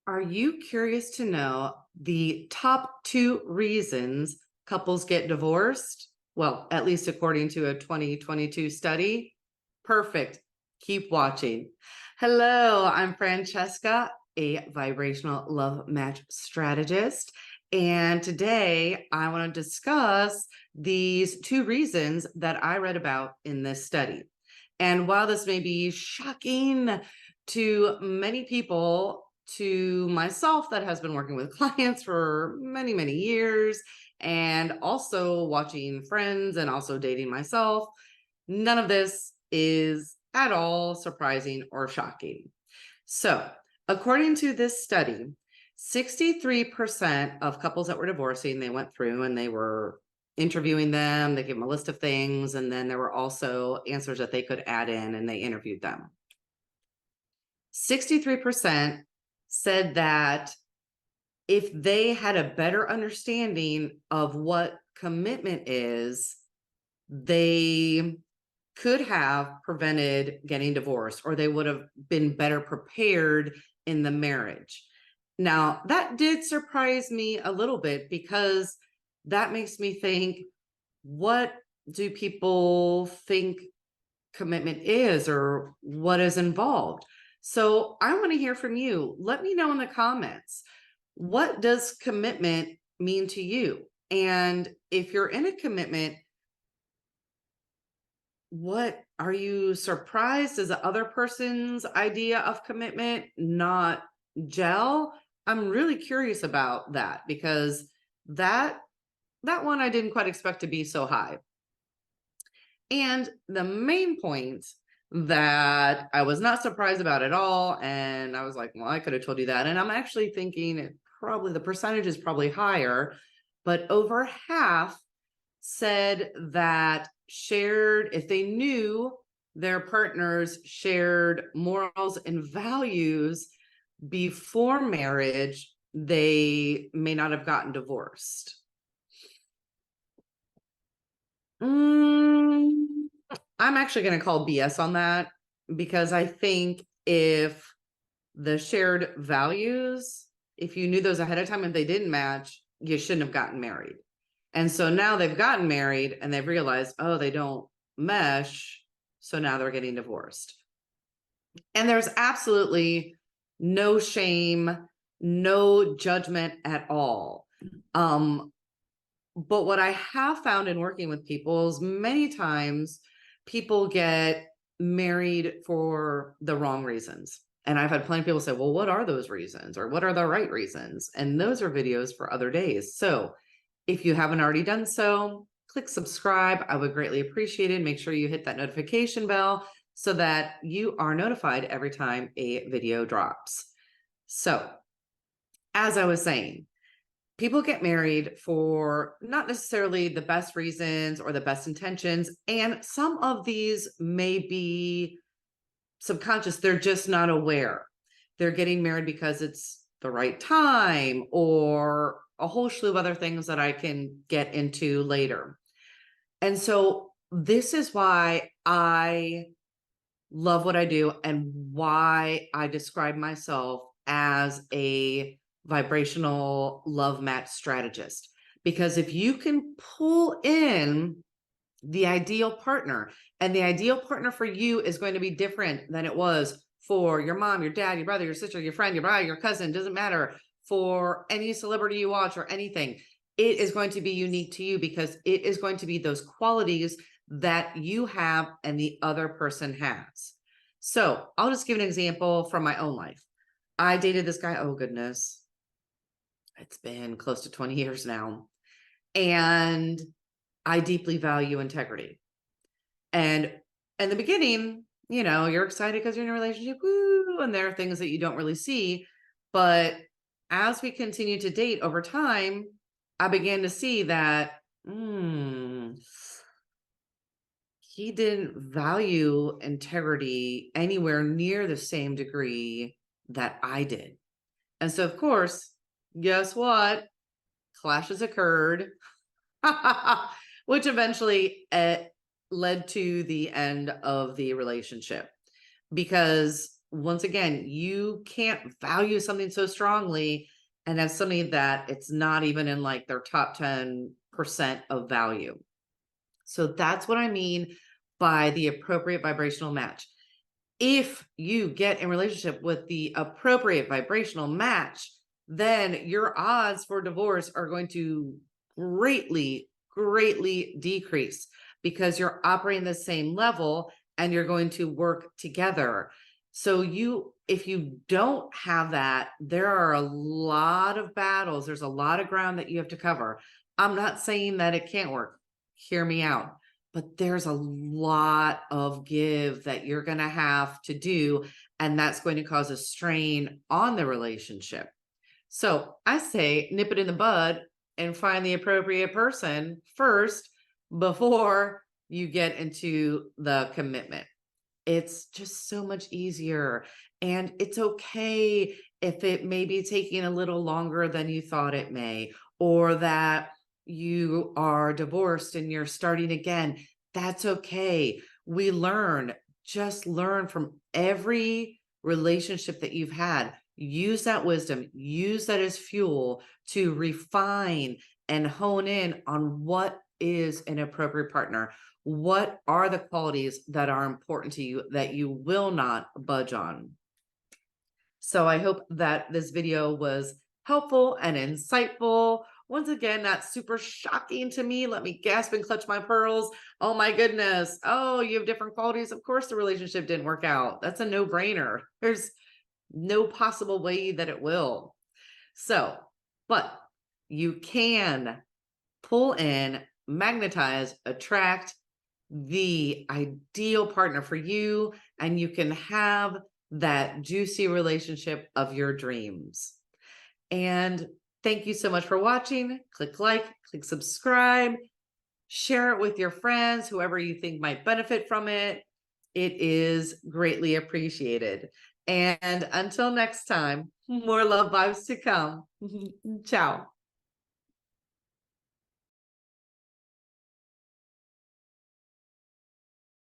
Are you curious to know the top two reasons couples get divorced? Well, at least according to a 2022 study. Perfect. Keep watching. Hello, I'm Francesca, a vibrational love match strategist. And today I want to discuss these two reasons that I read about in this study. And while this may be shocking to many people, to myself that has been working with clients for many, many years, and also watching friends and also dating myself, none of this is at all surprising or shocking. So, according to this study, 63% of couples that were divorcing, they went through and they were interviewing them. They gave them a list of things, and then there were also answers that they could add in, and they interviewed them. 63% said that if they had a better understanding of what commitment is, they could have prevented getting divorced, or they would have been better prepared in the marriage. Now, that did surprise me a little bit, because that makes me think, what do people think commitment is, or what is involved? So I want to hear from you. Let me know in the comments, what does commitment mean to you? And if you're in a commitment, what are you surprised? Does the other person's idea of commitment not gel? I'm really curious about that, because that one I didn't quite expect to be so high. And the main point that I was not surprised about at all, and I was like, well, I could have told you that. And I'm actually thinking probably the percentage is probably higher, but over half said that if they knew their partners shared morals and values before marriage, they may not have gotten divorced. I'm actually going to call BS on that, because I think if the shared values, if you knew those ahead of time, if they didn't match, you shouldn't have gotten married. And so now they've gotten married and they've realized, oh, they don't mesh. So now they're getting divorced. And there's absolutely no shame, no judgment at all. But what I have found in working with people is many times people get married for the wrong reasons. And I've had plenty of people say, well, what are those reasons? Or what are the right reasons? And those are videos for other days. So if you haven't already done so, click subscribe. I would greatly appreciate it. Make sure you hit that notification bell so that you are notified every time a video drops. So, as I was saying, people get married for not necessarily the best reasons or the best intentions. And some of these may be subconscious. They're just not aware. They're getting married because it's the right time, or a whole slew of other things that I can get into later. And so this is why I love what I do, and why I describe myself as a vibrational love match strategist. Because if you can pull in the ideal partner, and the ideal partner for you is going to be different than it was for your mom, your dad, your brother, your sister, your friend, your brother, your cousin, doesn't matter, for any celebrity you watch or anything, it is going to be unique to you, because it is going to be those qualities that you have and the other person has. So I'll just give an example from my own life. I dated this guy, oh goodness, it's been close to 20 years now. And I deeply value integrity. And in the beginning, you're excited because you're in a relationship, woo, and there are things that you don't really see. But as we continue to date over time, I began to see that he didn't value integrity anywhere near the same degree that I did. And so, of course, guess what? Clashes occurred, which eventually led to the end of the relationship, because once again, you can't value something so strongly and have something that it's not even in like their top 10% of value. So that's what I mean by the appropriate vibrational match. If you get in relationship with the appropriate vibrational match, then your odds for divorce are going to greatly, greatly decrease because you're operating the same level and you're going to work together. So if you don't have that, there are a lot of battles. There's a lot of ground that you have to cover. I'm not saying that it can't work. Hear me out. But there's a lot of give that you're going to have to do, and that's going to cause a strain on the relationship. So I say nip it in the bud and find the appropriate person first before you get into the commitment. It's just so much easier. And it's okay if it may be taking a little longer than you thought it may, or that you are divorced and you're starting again. That's okay. We learn, just learn from every relationship that you've had. Use that wisdom, use that as fuel to refine and hone in on what is an appropriate partner. What are the qualities that are important to you that you will not budge on? So I hope that this video was helpful and insightful. Once again, not super shocking to me. Let me gasp and clutch my pearls. Oh my goodness. Oh, you have different qualities. Of course the relationship didn't work out. That's a no-brainer. There's no possible way that it will. So, but you can pull in, magnetize, attract the ideal partner for you, and you can have that juicy relationship of your dreams. And thank you so much for watching. Click like, click subscribe, share it with your friends, whoever you think might benefit from it. It is greatly appreciated. And until next time, more love vibes to come. Ciao.